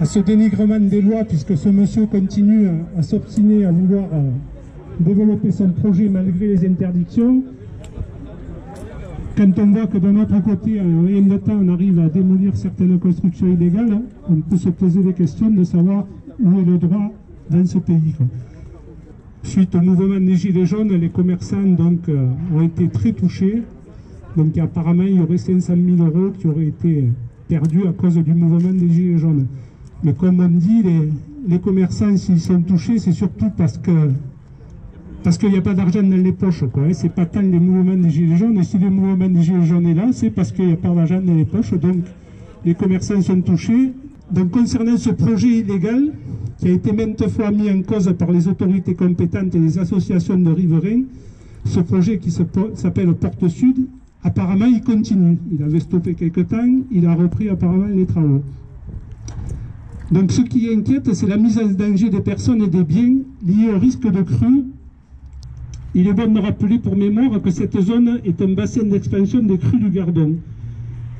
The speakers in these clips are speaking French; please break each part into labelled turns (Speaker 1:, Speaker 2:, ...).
Speaker 1: à ce dénigrement des lois, puisque ce monsieur continue à s'obstiner à vouloir développer son projet malgré les interdictions. Quand on voit que de notre côté, en rien de temps, on arrive à démolir certaines constructions illégales, on peut se poser des questions de savoir où est le droit dans ce pays, quoi. Suite au mouvement des Gilets jaunes, les commerçants donc, ont été très touchés. Donc apparemment, il y aurait 500 000 € qui auraient été perdus à cause du mouvement des Gilets jaunes. Mais comme on dit, les commerçants, s'ils sont touchés, c'est surtout parce qu'il n'y a pas d'argent dans les poches, quoi. C'est pas tant les mouvements des Gilets jaunes. Et si le mouvement des Gilets jaunes est là, c'est parce qu'il n'y a pas d'argent dans les poches. Donc les commerçants sont touchés. Donc concernant ce projet illégal, qui a été maintes fois mis en cause par les autorités compétentes et les associations de riverains, ce projet qui s'appelle Porte Sud, apparemment il continue. Il avait stoppé quelque temps, il a repris apparemment les travaux. Donc ce qui inquiète, c'est la mise en danger des personnes et des biens liés au risque de crue. Il est bon de rappeler pour mémoire que cette zone est un bassin d'expansion des crues du Gardon.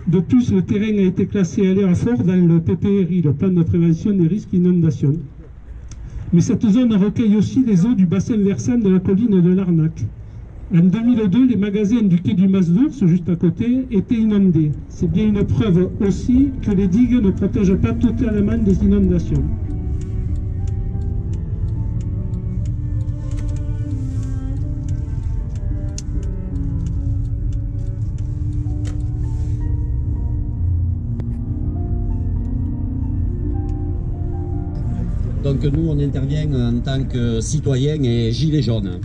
Speaker 1: De plus, le terrain a été classé aléa fort dans le PPRI, le plan de prévention des risques d'inondation. Mais cette zone recueille aussi les eaux du bassin versant de la colline de l'Arnac. En 2002, les magasins du quai du Mas d'Ours, juste à côté, étaient inondés. C'est bien une preuve aussi que les digues ne protègent pas totalement des inondations.
Speaker 2: Donc nous, on intervient en tant que citoyens et gilets jaunes.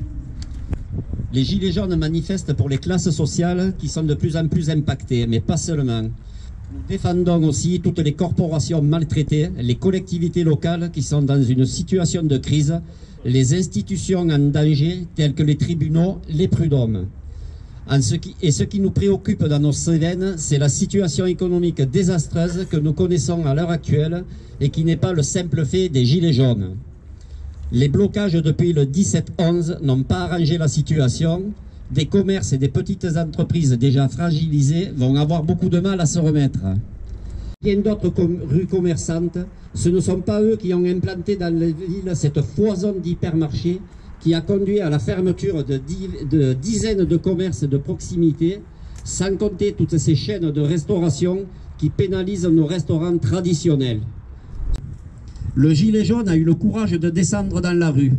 Speaker 2: Les gilets jaunes manifestent pour les classes sociales qui sont de plus en plus impactées, mais pas seulement. Nous défendons aussi toutes les corporations maltraitées, les collectivités locales qui sont dans une situation de crise, les institutions en danger telles que les tribunaux, les prud'hommes. Ce qui nous préoccupe dans nos Cévennes, c'est la situation économique désastreuse que nous connaissons à l'heure actuelle et qui n'est pas le simple fait des gilets jaunes. Les blocages depuis le 17-11 n'ont pas arrangé la situation. Des commerces et des petites entreprises déjà fragilisées vont avoir beaucoup de mal à se remettre. Bien d'autres rues commerçantes, ce ne sont pas eux qui ont implanté dans les villes cette foison d'hypermarchés qui a conduit à la fermeture de dizaines de commerces de proximité, sans compter toutes ces chaînes de restauration qui pénalisent nos restaurants traditionnels. Le gilet jaune a eu le courage de descendre dans la rue.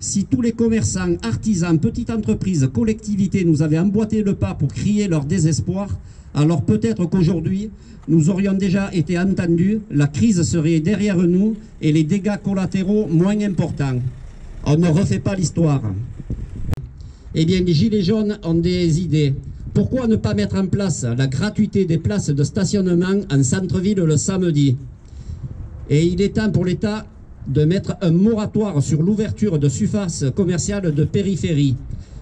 Speaker 2: Si tous les commerçants, artisans, petites entreprises, collectivités nous avaient emboîté le pas pour crier leur désespoir, alors peut-être qu'aujourd'hui, nous aurions déjà été entendus, la crise serait derrière nous et les dégâts collatéraux moins importants. On ne refait pas l'histoire. Eh bien, les gilets jaunes ont des idées. Pourquoi ne pas mettre en place la gratuité des places de stationnement en centre-ville le samedi? Et il est temps pour l'État de mettre un moratoire sur l'ouverture de surfaces commerciales de périphérie.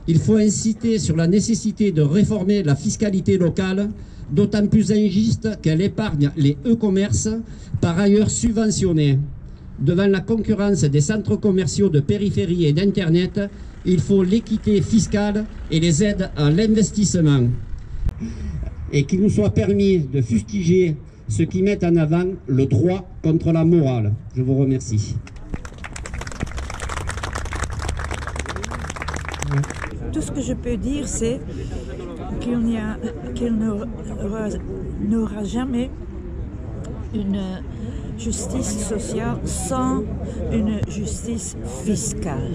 Speaker 2: Il faut inciter sur la nécessité de réformer la fiscalité locale, d'autant plus injuste qu'elle épargne les e-commerces, par ailleurs subventionnés. Devant la concurrence des centres commerciaux de périphérie et d'Internet, il faut l'équité fiscale et les aides à l'investissement. Et qu'il nous soit permis de fustiger ceux qui mettent en avant le droit contre la morale. Je vous remercie.
Speaker 3: Tout ce que je peux dire, c'est qu'il n'aura jamais une justice sociale sans une justice fiscale.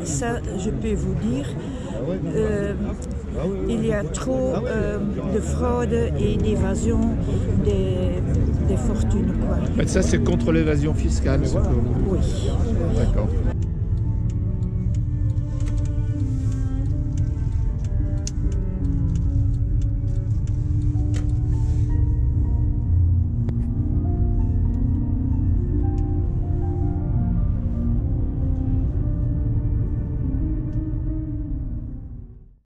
Speaker 3: Ça, je peux vous dire, il y a trop de fraude et d'évasion des fortunes, quoi.
Speaker 4: Mais ça, c'est contre l'évasion fiscale,
Speaker 3: Oui.
Speaker 4: D'accord.